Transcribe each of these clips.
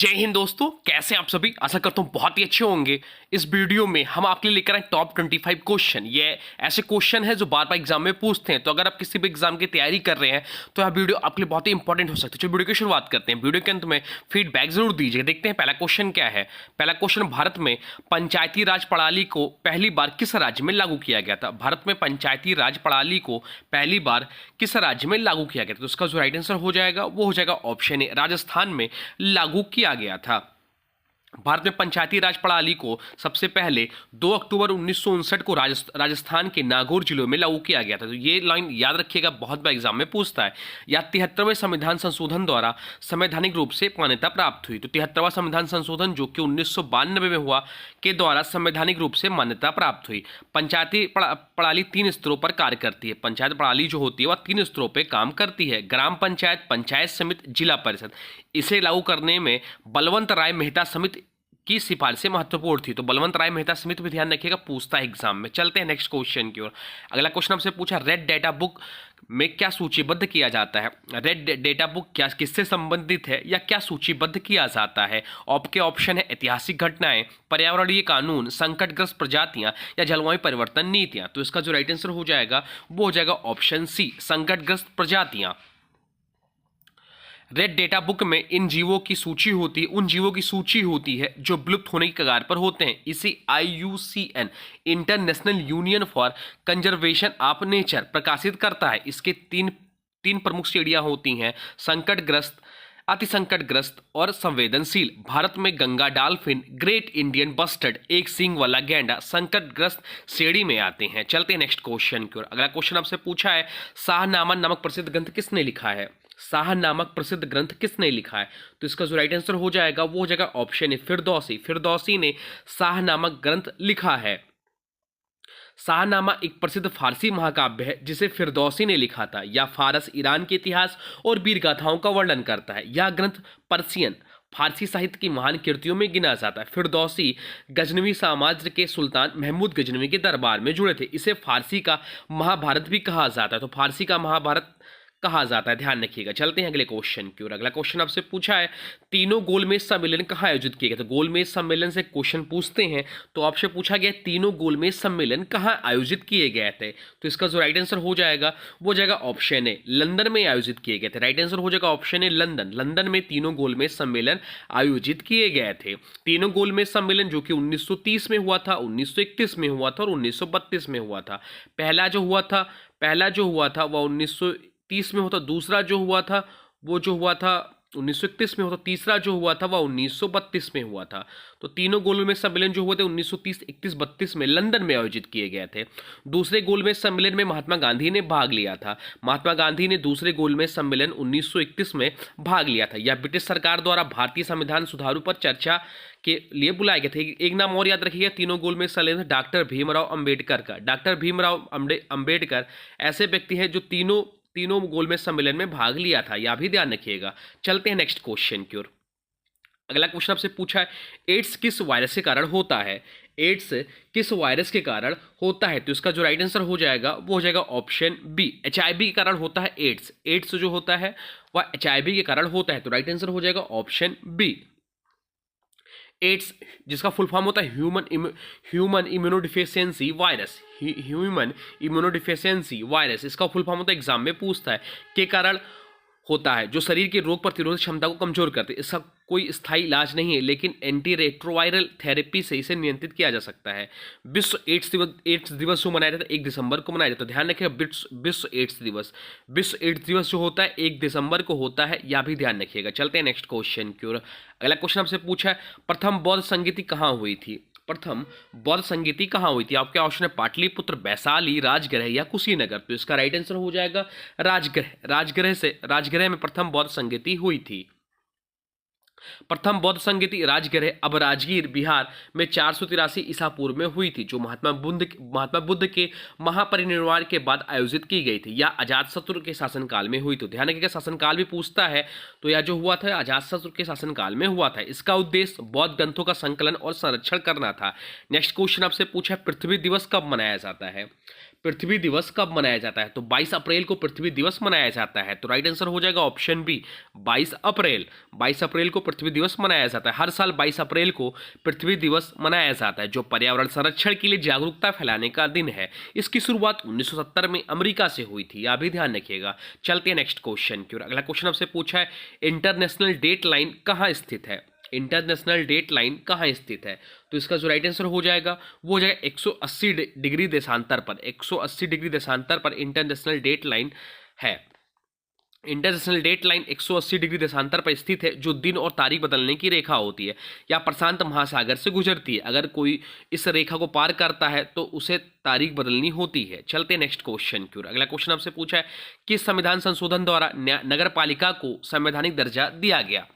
जय हिंद दोस्तों, कैसे आप सभी। आशा करता हूँ बहुत ही अच्छे होंगे। इस वीडियो में हम आपके लिए लेकर आए टॉप 25 क्वेश्चन। ये ऐसे क्वेश्चन है जो बार बार एग्जाम में पूछते हैं, तो अगर आप किसी भी एग्जाम की तैयारी कर रहे हैं तो यह वीडियो आपके लिए बहुत ही इंपॉर्टेंट हो सकती है। चलो वीडियो की शुरुआत करते हैं। वीडियो के अंत में फीडबैक जरूर दीजिए। देखते हैं पहला क्वेश्चन क्या है। पहला क्वेश्चन, भारत में पंचायती राज प्रणाली को पहली बार किस राज्य में लागू किया गया था। भारत में पंचायती राज प्रणाली को पहली बार किस राज्य में लागू किया गया था। तो इसका जो राइट आंसर हो जाएगा वो हो जाएगा ऑप्शन ए, राजस्थान में लागू किया गया था। भारत में पंचायती राज प्रणाली को सबसे पहले 2 अक्टूबर 1959 को राजस्थान के नागौर जिले में लागू किया गया था। तो ये लाइन याद रखिएगा, बहुत बार एग्जाम में पूछता है। या 73वें संविधान संशोधन द्वारा संवैधानिक रूप से मान्यता प्राप्त हुई। तो 73वां संविधान संशोधन जो कि 1992 में हुआ के द्वारा संवैधानिक रूप से मान्यता प्राप्त हुई। पंचायती प्रणाली 3 स्तरों पर कार्य करती है। पंचायत प्रणाली जो होती है वह 3 स्तरों पर काम करती है: ग्राम पंचायत, पंचायत समिति, जिला परिषद। इसे लागू करने में बलवंत राय मेहता समिति की सिफारिशें महत्वपूर्ण थी। तो बलवंत राय मेहता समिति भी ध्यान रखिएगा, पूछता है एग्जाम में। चलते हैं नेक्स्ट क्वेश्चन की ओर। अगला क्वेश्चन हमसे पूछा, रेड डेटा बुक में क्या सूचीबद्ध किया जाता है। रेड डेटा बुक क्या किससे संबंधित है या क्या सूचीबद्ध किया जाता है। आपके ऑप्शन है ऐतिहासिक घटनाएं, पर्यावरणीय कानून, संकटग्रस्त प्रजातियां या जलवायु परिवर्तन नीतियां। तो इसका जो राइट आंसर हो जाएगा वो हो जाएगा ऑप्शन सी, संकटग्रस्त प्रजातियां। रेड डेटा बुक में इन जीवों की सूची होती है, उन जीवों की सूची होती है जो विलुप्त होने की कगार पर होते हैं। इसे IUCN, international union for conservation of nature, प्रकाशित करता है। इसके तीन प्रमुख श्रेणियां होती हैं: संकटग्रस्त, अति संकटग्रस्त और संवेदनशील। भारत में Ganga dolphin, great Indian bustard, एक सींग वाला गैंडा संकटग्रस्त श्रेणी में आते हैं। चलते हैं नेक्स्ट क्वेश्चन की ओर। अगला क्वेश्चन आपसे पूछा है, शाहनामा नामक प्रसिद्ध ग्रंथ किसने लिखा है। शाह नामक प्रसिद्ध ग्रंथ किसने लिखा है। तो इसका जो राइट आंसर हो जाएगा वो हो जाएगा ऑप्शन ए, फिरदौसी। फिरदौसी ने शाह नामक ग्रंथ लिखा है। शाहनामा एक प्रसिद्ध फारसी महाकाव्य है जिसे फिरदौसी ने लिखा था। यह फारस, ईरान के इतिहास और वीर गाथाओं का वर्णन करता है। यह ग्रंथ पर्शियन फारसी साहित्य की महान कृतियों में गिना जाता है। फिरदौसी गजनवी साम्राज्य के सुल्तान महमूद गजनवी के दरबार में जुड़े थे। इसे फारसी का महाभारत भी कहा जाता है। तो फारसी का महाभारत कहा जाता है, ध्यान रखिएगा। चलते हैं अगले क्वेश्चन की ओर। अगला क्वेश्चन आपसे पूछा है, तीनों गोलमेज सम्मेलन कहाँ आयोजित किए गए। तो गोलमेज सम्मेलन से क्वेश्चन पूछते हैं, तो आपसे पूछा गया तीनों गोलमेज सम्मेलन कहाँ आयोजित किए गए थे। तो इसका जो राइट आंसर हो जाएगा वो जाएगा ऑप्शन ए, लंदन में आयोजित किए गए थे। राइट आंसर हो जाएगा ऑप्शन ए, लंदन। लंदन में तीनों गोलमेज सम्मेलन आयोजित किए गए थे। तीनों गोलमेज सम्मेलन जो कि 1930 में हुआ था, 1931 में हुआ था और 1932 में हुआ था। पहला जो हुआ था वह 1930 में होता, दूसरा जो हुआ था वो जो हुआ था 1931 में होता, तीसरा जो हुआ था वह 1932 में हुआ था। तो तीनों गोलमेज सम्मेलन जो हुए थे 1930, 31, 32 में लंदन में आयोजित किए गए थे। दूसरे गोलमेज सम्मेलन में महात्मा गांधी ने भाग लिया था। महात्मा गांधी ने दूसरे गोलमेज सम्मेलन 1931 में भाग लिया था। यह ब्रिटिश सरकार द्वारा भारतीय संविधान सुधारों पर चर्चा के लिए बुलाए गए थे। एक नाम और याद रखिएगा तीनों गोलमेज सम्मेलन, डॉक्टर भीमराव अंबेडकर का। डॉक्टर भीमराव अंबेडकर ऐसे व्यक्ति हैं जो तीनों गोलमेज सम्मेलन में भाग लिया था, यह भी ध्यान रखिएगा। चलते हैं नेक्स्ट क्वेश्चन की ओर। अगला क्वेश्चन आपसे पूछा है, एड्स किस वायरस के कारण होता है। एड्स किस वायरस के कारण होता है। तो इसका जो राइट आंसर हो जाएगा वो हो जाएगा ऑप्शन बी, HIV के कारण होता है एड्स। एड्स जो होता है वह HIV के कारण होता है। तो राइट आंसर हो जाएगा ऑप्शन बी। एड्स जिसका फुल फॉर्म होता है human immunodeficiency virus. Human immunodeficiency virus, इसका फुल फॉर्म होता है, एग्जाम में पूछता है, के कारण होता है, जो शरीर की रोग प्रतिरोधक क्षमता को कमजोर करते हैं। इसका कोई स्थायी इलाज नहीं है, लेकिन एंटी रेट्रोवायरल थेरेपी से इसे नियंत्रित किया जा सकता है। विश्व एड्स दिवस जो मनाया जाता है 1 दिसंबर को मनाया जाता है। ध्यान रखिएगा, विश्व एड्स दिवस जो होता है 1 दिसंबर को होता है, यह भी ध्यान रखिएगा। चलते हैं नेक्स्ट क्वेश्चन की ओर। अगला क्वेश्चन आपसे पूछा है, प्रथम बौद्ध संगीति कहाँ हुई थी। प्रथम बौद्ध संगीति कहाँ हुई थी। आपके ऑप्शन है पाटलिपुत्र, वैशाली, राजगृह या कुशीनगर। तो इसका राइट आंसर हो जाएगा राजगृह। राजगृह में प्रथम बौद्ध संगीति हुई थी। प्रथम बौद्ध संगीति राजगृह अब राजगीर बिहार में 483 ईसा पूर्व में हुई थी, जो महात्मा बुद्ध के महापरिनिर्वाण के बाद आयोजित की गई थी। यह अजातशत्रु के शासनकाल में हुई। तो ध्यान रखिएगा, शासनकाल भी पूछता है, तो यह जो हुआ था अजातशत्रु के शासनकाल में हुआ था। इसका उद्देश्य बौद्ध ग्रंथों का संकलन और संरक्षण करना था। नेक्स्ट क्वेश्चन आपसे पूछा, पृथ्वी दिवस कब मनाया जाता है। पृथ्वी दिवस कब मनाया जाता है, तो 22 अप्रैल को पृथ्वी दिवस मनाया जाता है। तो राइट आंसर हो जाएगा ऑप्शन बी, 22 अप्रैल। 22 अप्रैल को पृथ्वी दिवस मनाया जाता है। हर साल 22 अप्रैल को पृथ्वी दिवस मनाया जाता है, जो पर्यावरण संरक्षण के लिए जागरूकता फैलाने का दिन है। इसकी शुरुआत 1970 में अमेरिका से हुई थी, यह भी ध्यान रखिएगा। चलते हैं नेक्स्ट क्वेश्चन की ओर। अगला क्वेश्चन आपसे पूछा है, इंटरनेशनल डेट लाइन कहाँ स्थित है? इंटरनेशनल डेट लाइन कहाँ स्थित है? तो इसका जो राइट आंसर हो जाएगा वो हो जाएगा 180 डिग्री देशांतर पर। 180 डिग्री देशांतर पर इंटरनेशनल डेट लाइन है। इंटरनेशनल डेट लाइन 180 डिग्री देशांतर पर स्थित है, जो दिन और तारीख बदलने की रेखा होती है या प्रशांत महासागर से गुजरती है। अगर कोई इस रेखा को पार करता है तो उसे तारीख बदलनी होती है। चलते नेक्स्ट क्वेश्चन की ओर। अगला क्वेश्चन आपसे पूछा है, किस संविधान संशोधन द्वारा नगर पालिका को संवैधानिक दर्जा दिया गया?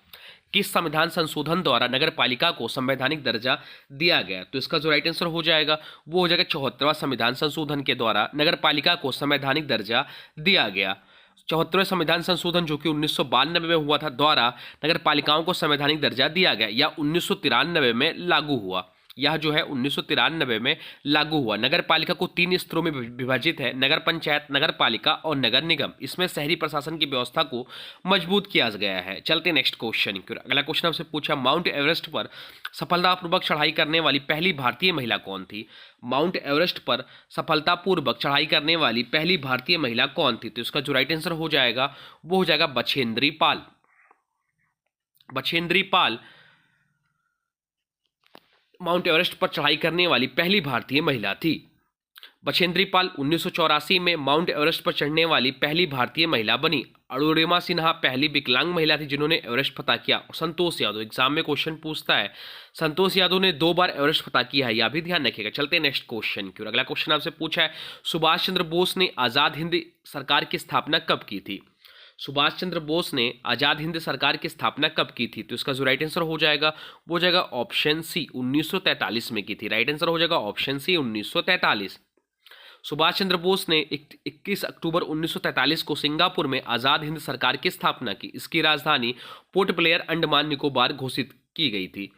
किस संविधान संशोधन द्वारा नगर पालिका को संवैधानिक दर्जा दिया गया? तो इसका जो राइट आंसर हो जाएगा वो हो जाएगा 74वां संविधान संशोधन के द्वारा नगर पालिका को संवैधानिक दर्जा दिया गया। 74वें संविधान संशोधन जो कि 1992 में हुआ था द्वारा नगर पालिकाओं को संवैधानिक दर्जा दिया गया या 1993 में लागू हुआ। यह जो है 1993 में लागू हुआ। नगर पालिका को 3 स्तरों में विभाजित है, नगर पंचायत, नगर पालिका और नगर निगम। इसमें शहरी प्रशासन की व्यवस्था को मजबूत किया गया है। चलते नेक्स्ट क्वेश्चन की ओर। अगला क्वेश्चन आपसे पूछा, माउंट एवरेस्ट पर सफलतापूर्वक चढ़ाई करने वाली पहली भारतीय महिला कौन थी? माउंट एवरेस्ट पर सफलतापूर्वक चढ़ाई करने वाली पहली भारतीय महिला कौन थी? तो इसका जो राइट आंसर हो जाएगा वो हो जाएगा बछेंद्री पाल। बछेंद्री पाल माउंट एवरेस्ट पर चढ़ाई करने वाली पहली भारतीय महिला थी। बछेंद्री पाल 1984 में माउंट एवरेस्ट पर चढ़ने वाली पहली भारतीय महिला बनी। अरुणिमा सिन्हा पहली विकलांग महिला थी जिन्होंने एवरेस्ट फतह किया। संतोष यादव, एग्जाम में क्वेश्चन पूछता है, संतोष यादव ने 2 बार एवरेस्ट फतह किया है, यह भी ध्यान रखिएगा। चलते हैं नेक्स्ट क्वेश्चन की ओर। अगला क्वेश्चन आपसे पूछा है, सुभाष चंद्र बोस ने आजाद हिंद सरकार की स्थापना कब की थी? सुभाष चंद्र बोस ने आजाद हिंद सरकार की स्थापना कब की थी? तो इसका जो राइट आंसर हो जाएगा वो हो जाएगा ऑप्शन सी, 1943 में की थी। राइट आंसर हो जाएगा ऑप्शन सी, 1943। सुभाष चंद्र बोस ने 21 अक्टूबर 1943 को सिंगापुर में आजाद हिंद सरकार की स्थापना की। इसकी राजधानी पोर्ट ब्लेयर, अंडमान निकोबार घोषित की गई थी।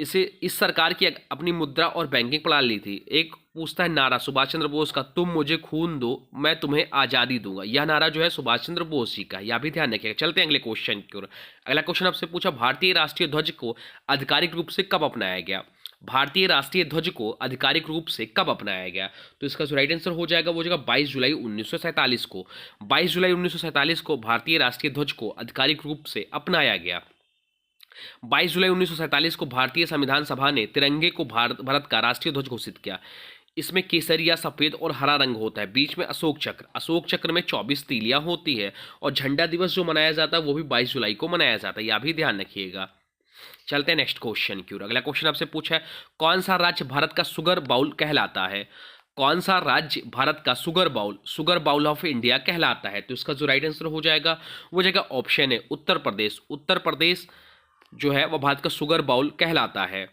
इस सरकार की अपनी मुद्रा और बैंकिंग प्रणाली थी। एक पूछता है नारा सुभाष चंद्र बोस का, तुम मुझे खून दो मैं तुम्हें आज़ादी दूंगा। यह नारा जो है सुभाष चंद्र बोस जी का, यह भी ध्यान रखिएगा। चलते हैं अगले क्वेश्चन की ओर। अगला क्वेश्चन आपसे पूछा, भारतीय राष्ट्रीय ध्वज को आधिकारिक रूप से कब अपनाया गया? भारतीय राष्ट्रीय ध्वज को आधिकारिक रूप से कब अपनाया गया? तो इसका जो राइट आंसर हो जाएगा वो हो जाएगा 22 जुलाई 1947 को। 22 जुलाई 1947 को भारतीय राष्ट्रीय ध्वज को आधिकारिक रूप से अपनाया गया। 22 जुलाई 1947 को भारतीय संविधान सभा ने तिरंगे को भारत का राष्ट्रीय ध्वज घोषित किया। इसमें केसरिया, सफेद और हरा रंग होता है। बीच में अशोक चक्र में 24 तीलियां होती है और झंडा दिवस जो मनाया जाता है वो भी 22 जुलाई को मनाया जाता है, यह भी ध्यान रखिएगा। चलते हैं नेक्स्ट क्वेश्चन की ओर। अगला क्वेश्चन आपसे पूछा है, कौन सा राज्य भारत का शुगर बाउल कहलाता है? कौन सा राज्य भारत का शुगर बाउल ऑफ इंडिया कहलाता है? तो इसका जो राइट आंसर हो जाएगा वो हो जाएगा ऑप्शन है उत्तर प्रदेश। उत्तर प्रदेश जो है वह भारत का शुगर बाउल कहलाता है।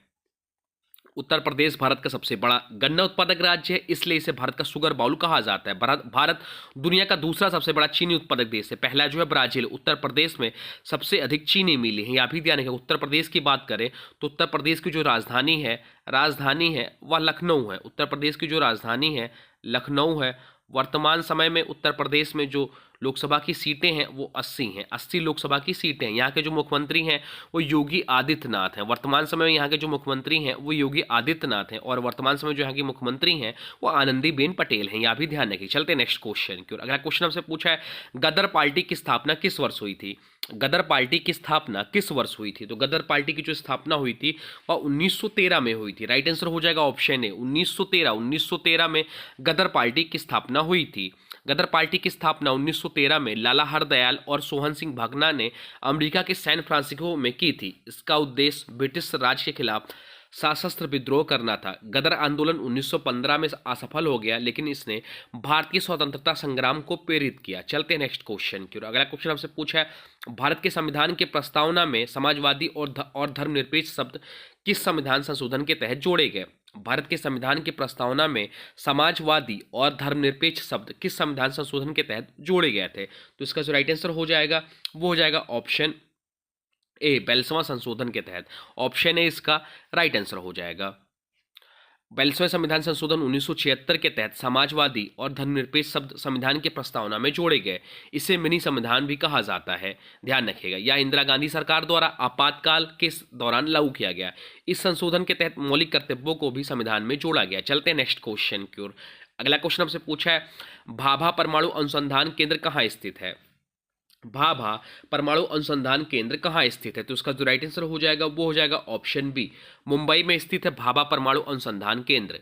उत्तर प्रदेश भारत का सबसे बड़ा गन्ना उत्पादक राज्य है, इसलिए इसे भारत का शुगर बाउल कहा जाता है। भारत दुनिया का दूसरा सबसे बड़ा चीनी उत्पादक देश है। पहला जो है ब्राजील। उत्तर प्रदेश में सबसे अधिक चीनी मिली है, यह भी ध्यान रखें। उत्तर प्रदेश की बात करें तो उत्तर प्रदेश की जो राजधानी है वह लखनऊ है। उत्तर प्रदेश की जो राजधानी है लखनऊ है। वर्तमान समय में उत्तर प्रदेश में जो लोकसभा की सीटें हैं वो 80 हैं। 80 लोकसभा की सीटें हैं। यहाँ के जो मुख्यमंत्री हैं वो योगी आदित्यनाथ हैं। वर्तमान समय में यहाँ के जो मुख्यमंत्री हैं वो योगी आदित्यनाथ हैं और वर्तमान समय जो यहाँ की मुख्यमंत्री हैं वो आनंदीबेन पटेल हैं, यह भी ध्यान रखिए। चलते नेक्स्ट क्वेश्चन की ओर। अगला क्वेश्चन आपसे पूछा है, गदर पार्टी की स्थापना किस वर्ष हुई थी? गदर पार्टी की स्थापना किस वर्ष हुई थी? तो गदर पार्टी की जो स्थापना हुई थी वह 1913 में हुई थी। राइट आंसर हो जाएगा ऑप्शन ए 1913 में गदर पार्टी की स्थापना हुई थी। गदर पार्टी की स्थापना 1913 में लाला हरदयाल और सोहन सिंह भागना ने अमेरिका के सैन फ्रांसिस्को में की थी। इसका उद्देश्य ब्रिटिश राज के खिलाफ सशस्त्र विद्रोह करना था। गदर आंदोलन 1915 में असफल हो गया, लेकिन इसने भारतीय स्वतंत्रता संग्राम को प्रेरित किया। चलते हैं नेक्स्ट क्वेश्चन की ओर। अगला क्वेश्चन आपसे पूछा है, भारत के संविधान के प्रस्तावना में समाजवादी और धर्मनिरपेक्ष शब्द किस संविधान संशोधन के तहत जोड़े गए? भारत के संविधान की प्रस्तावना में समाजवादी और धर्मनिरपेक्ष शब्द किस संविधान संशोधन के तहत जोड़े गए थे? तो इसका जो राइट आंसर हो जाएगा वो हो जाएगा ऑप्शन ए 42वां संशोधन के तहत। ऑप्शन ए इसका राइट आंसर हो जाएगा। 42वें संविधान संशोधन 1976 के तहत समाजवादी और धर्मनिरपेक्ष शब्द संविधान के प्रस्तावना में जोड़े गए। इसे मिनी संविधान भी कहा जाता है, ध्यान रखिएगा। या इंदिरा गांधी सरकार द्वारा आपातकाल के दौरान लागू किया गया। इस संशोधन के तहत मौलिक कर्तव्यों को भी संविधान में जोड़ा गया। चलते हैं नेक्स्ट क्वेश्चन की ओर। अगला क्वेश्चन हमसे पूछा है, भाभा परमाणु अनुसंधान केंद्र कहाँ स्थित है? भाभा परमाणु अनुसंधान केंद्र कहाँ स्थित है? तो उसका जो राइट आंसर हो जाएगा वो हो जाएगा ऑप्शन बी, मुंबई में स्थित है भाभा परमाणु अनुसंधान केंद्र।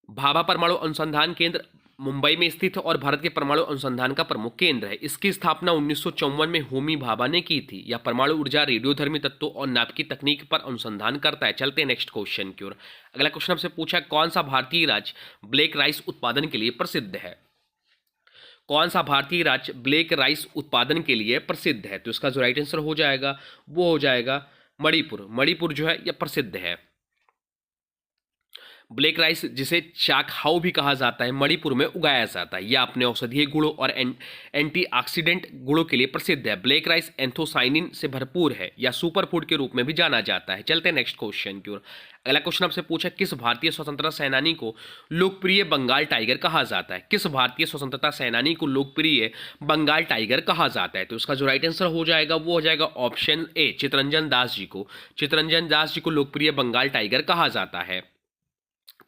भाभा परमाणु अनुसंधान केंद्र मुंबई में स्थित है और भारत के परमाणु अनुसंधान का प्रमुख केंद्र है। इसकी स्थापना 1954 में होमी भाभा ने की थी। यह परमाणु ऊर्जा, रेडियोधर्मी तत्वों और नाभिकीय तकनीक पर अनुसंधान करता है। चलते हैं नेक्स्ट क्वेश्चन की ओर। अगला क्वेश्चन हमसे पूछा है, कौन सा भारतीय राज्य ब्लैक राइस उत्पादन के लिए प्रसिद्ध है? कौन सा भारतीय राज्य ब्लैक राइस उत्पादन के लिए प्रसिद्ध है? तो इसका जो राइट आंसर हो जाएगा वो हो जाएगा मणिपुर। मणिपुर जो है यह प्रसिद्ध है। ब्लैक राइस, जिसे चाकहाउ भी कहा जाता है, मणिपुर में उगाया जाता है। यह अपने औषधीय गुणों और एंटीऑक्सीडेंट गुणों के लिए प्रसिद्ध है। ब्लैक राइस एंथोसाइनिन से भरपूर है या सुपर फूड के रूप में भी जाना जाता है। चलते हैं नेक्स्ट क्वेश्चन की ओर। अगला क्वेश्चन आपसे पूछा, किस भारतीय स्वतंत्रता सेनानी को लोकप्रिय बंगाल टाइगर कहा जाता है? किस भारतीय स्वतंत्रता सेनानी को लोकप्रिय बंगाल टाइगर कहा जाता है? तो उसका जो राइट आंसर हो जाएगा वो हो जाएगा ऑप्शन ए, चित्तरंजन दास जी को। चित्तरंजन दास जी को लोकप्रिय बंगाल टाइगर कहा जाता है।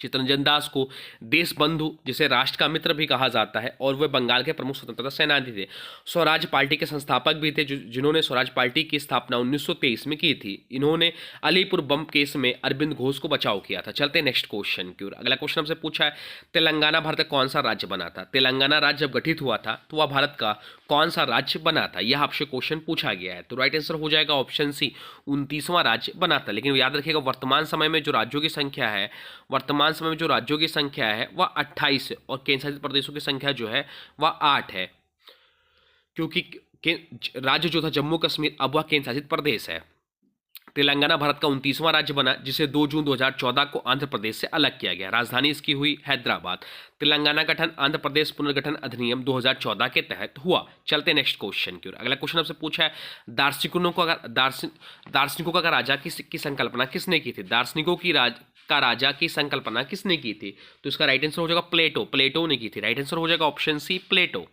चित्तरंजन दास को देश बंधु, जिसे राष्ट्र का मित्र भी कहा जाता है, और वे बंगाल के प्रमुख स्वतंत्रता सेनानी थे। स्वराज पार्टी के संस्थापक भी थे, जिन्होंने स्वराज पार्टी की स्थापना 1923 में की थी। इन्होंने अलीपुर बम केस में अरविंद घोष को बचाव किया था। चलते हैं नेक्स्ट क्वेश्चन की ओर। अगला क्वेश्चन हमसे पूछा है, तेलंगाना भारत का कौन सा राज्य बना था? तेलंगाना राज्य जब गठित हुआ था तो वह भारत का कौन सा राज्य बना था? यह आपसे क्वेश्चन पूछा गया है। तो राइट आंसर हो जाएगा ऑप्शन सी, 29वां राज्य बना था। लेकिन याद रखिएगा, वर्तमान समय में जो राज्यों की संख्या है वह 28 है और केंद्र शासित प्रदेशों की संख्या जो है वह 8 है, क्योंकि राज्य जो था जम्मू कश्मीर अब वह केंद्र शासित प्रदेश है। तेलंगाना भारत का 29वां राज्य बना, जिसे 2 जून 2014 को आंध्र प्रदेश से अलग किया गया। राजधानी इसकी हुई हैदराबाद। तेलंगाना गठन आंध्र प्रदेश पुनर्गठन अधिनियम 2014 के तहत हुआ। चलते नेक्स्ट क्वेश्चन की ओर। अगला क्वेश्चन आपसे पूछा है, दार्शनिकों का राजा की संकल्पना किसने की थी? दार्शनिकों की राजा की संकल्पना किसने की थी? तो इसका राइट आंसर हो जाएगा प्लेटो। प्लेटो ने की थी। राइट आंसर हो जाएगा ऑप्शन सी, प्लेटो।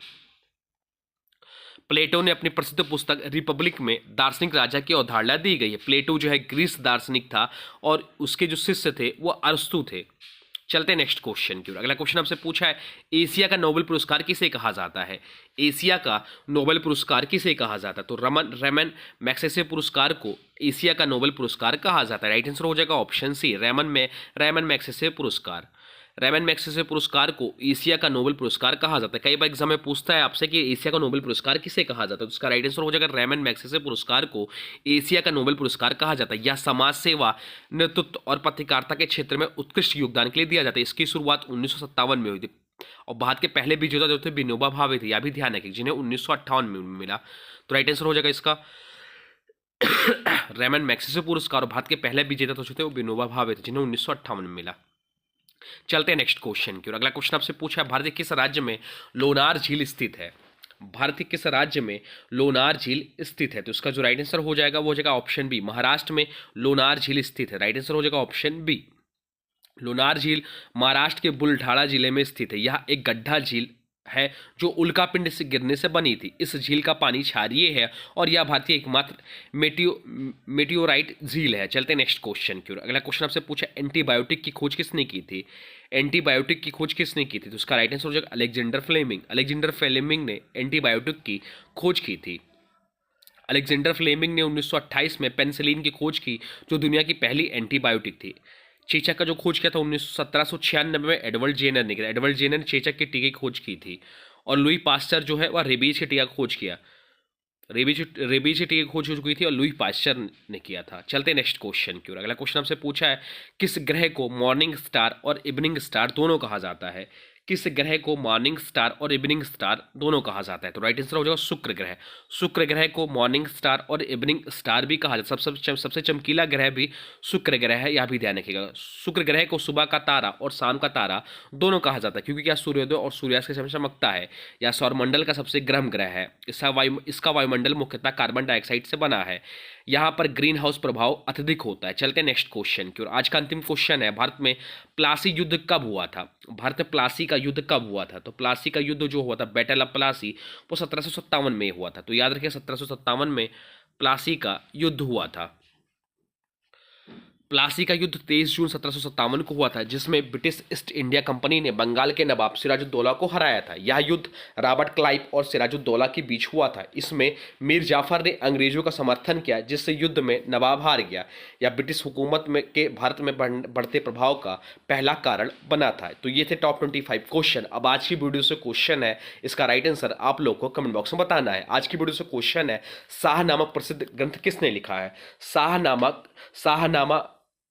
प्लेटो ने अपनी प्रसिद्ध पुस्तक रिपब्लिक में दार्शनिक राजा की अवधारणा दी गई है। प्लेटो जो है ग्रीस दार्शनिक था और उसके जो शिष्य थे वो अरस्तु थे। चलते हैं नेक्स्ट क्वेश्चन की ओर। अगला क्वेश्चन आपसे पूछा है, एशिया का नोबेल पुरस्कार किसे कहा जाता है? एशिया का नोबेल पुरस्कार किसे कहा जाता है? तो रेमन मैग्सेसे पुरस्कार को एशिया का नोबेल पुरस्कार कहा जाता है। राइट आंसर हो जाएगा ऑप्शन सी, रेमन मैग्सेसे पुरस्कार। रेमन मैग्सेसे पुरस्कार को एशिया का नोबेल पुरस्कार कहा जाता है। कई बार एग्जाम में पूछता है आपसे कि एशिया का नोबेल पुरस्कार किसे कहा जाता है, तो उसका राइट आंसर हो जाएगा रेमन मैग्सेसे पुरस्कार को एशिया का नोबेल पुरस्कार कहा जाता है। यह समाज सेवा, नेतृत्व और पत्रकारिता के क्षेत्र में उत्कृष्ट योगदान के लिए दिया जाता है। इसकी शुरुआत 1957 में हुई थी और भारत के पहले विजेता जो थे विनोबा भावे थे। यह भी ध्यान रखें, जिन्हें 1958 में मिला। तो राइट आंसर हो जाएगा इसका रेमन मैग्सेसे पुरस्कार। और भारत के पहले विजेता जो थे वो विनोबा भावे थे, जिन्हें 1958 में मिला। चलते हैं नेक्स्ट क्वेश्चन की ओर। अगला क्वेश्चन आपसे पूछा है, भारत के किस राज्य में लोनार झील स्थित है? भारत के किस राज्य में लोनार झील स्थित है? तो इसका जो राइट आंसर हो जाएगा वो हो जाएगा ऑप्शन बी, महाराष्ट्र में लोनार झील स्थित है। राइट आंसर हो जाएगा ऑप्शन बी। लोनार झील महाराष्ट्र के बुलढाणा जिले में स्थित है। यह एक गड्ढा झील है जो उल्कापिंड से गिरने से बनी थी। इस झील का पानी क्षारीय है और यह भारतीय एकमात्र मेटियोराइट झील है। चलते नेक्स्ट क्वेश्चन की ओर। अगला क्वेश्चन आपसे पूछा, एंटीबायोटिक की खोज किसने की थी? एंटीबायोटिक की खोज किसने की थी? तो उसका राइट आंसर हो जाएगा अलेक्जेंडर फ्लेमिंग। अलेक्जेंडर फ्लेमिंग ने एंटीबायोटिक की खोज की थी। अलेक्जेंडर फ्लेमिंग ने 1928 में पेनिसिलिन की खोज की, जो दुनिया की पहली एंटीबायोटिक थी। चेचक का जो खोज किया था 1796 में एडवर्ड जेनर ने किया। एडवर्ड जेनर ने चेचक के टीके की खोज की थी। और लुई पास्चर जो है वह रेबीज के टीका की खोज किया। रेबीज के टीके की खोज हो चुकी थी और लुई पास्चर ने किया था। चलते नेक्स्ट क्वेश्चन की ओर। अगला क्वेश्चन आपसे पूछा है, किस ग्रह को मॉर्निंग स्टार और इवनिंग स्टार दोनों कहा जाता है? किस ग्रह को मॉर्निंग स्टार और इवनिंग स्टार दोनों कहा जाता है? तो राइट आंसर हो जाएगा शुक्र ग्रह। शुक्र ग्रह को मॉर्निंग स्टार और इवनिंग स्टार भी कहा जाता है। सबसे चमकीला ग्रह भी शुक्र ग्रह है, यह भी ध्यान रखिएगा। शुक्र ग्रह को सुबह का तारा और शाम का तारा दोनों कहा जाता है, क्योंकि क्या सूर्योदय और सूर्यास्त के समय चमकता है। यह सौरमंडल का सबसे गर्म ग्रह है। इसका वायुमंडल मुख्यतः कार्बन डाइऑक्साइड से बना है। यहाँ पर ग्रीन हाउस प्रभाव अत्यधिक होता है। चलते हैं नेक्स्ट क्वेश्चन की ओर। आज का अंतिम क्वेश्चन है, भारत में प्लासी युद्ध कब हुआ था? भारत में प्लासी का युद्ध कब हुआ था? तो प्लासी का युद्ध जो हुआ था, बैटल ऑफ प्लासी, वो 1757 में हुआ था। तो याद रखिए 1757 में प्लासी का युद्ध हुआ था। प्लासी का युद्ध 23 जून 1757 को हुआ था, जिसमें ब्रिटिश ईस्ट इंडिया कंपनी ने बंगाल के नवाब सिराजुद्दौला को हराया था। यह युद्ध रॉबर्ट क्लाइव और सिराजुद्दौला के बीच हुआ था। इसमें मीर जाफर ने अंग्रेजों का समर्थन किया, जिससे युद्ध में नवाब हार गया। यह ब्रिटिश हुकूमत में के भारत में बढ़ते प्रभाव का पहला कारण बना था। तो ये थे टॉप 25 क्वेश्चन। अब आज की वीडियो से क्वेश्चन है, इसका राइट आंसर आप लोग को कमेंट बॉक्स में बताना है। आज की वीडियो से क्वेश्चन है, शाह नामक प्रसिद्ध ग्रंथ किसने लिखा है? शाहनामा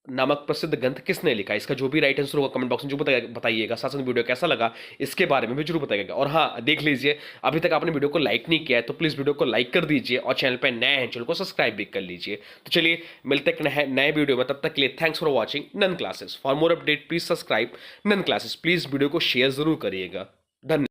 नामक प्रसिद्ध ग्रंथ किसने लिखा? इसका जो भी राइट आंसर होगा कमेंट बॉक्स में जो बताइएगा। साथ साथ वीडियो कैसा लगा इसके बारे में भी जरूर बताइएगा। और हाँ, देख लीजिए, अभी तक आपने वीडियो को लाइक नहीं किया है तो प्लीज़ वीडियो को लाइक कर दीजिए, और चैनल पर नए हैं चैनल को सब्सक्राइब भी कर लीजिए। तो चलिए मिलते हैं नए वीडियो में, तब तक के लिए thanks for watching nun classes. For more update please subscribe nun classes. Please video को शेयर जरूर करिएगा। धन्यवाद।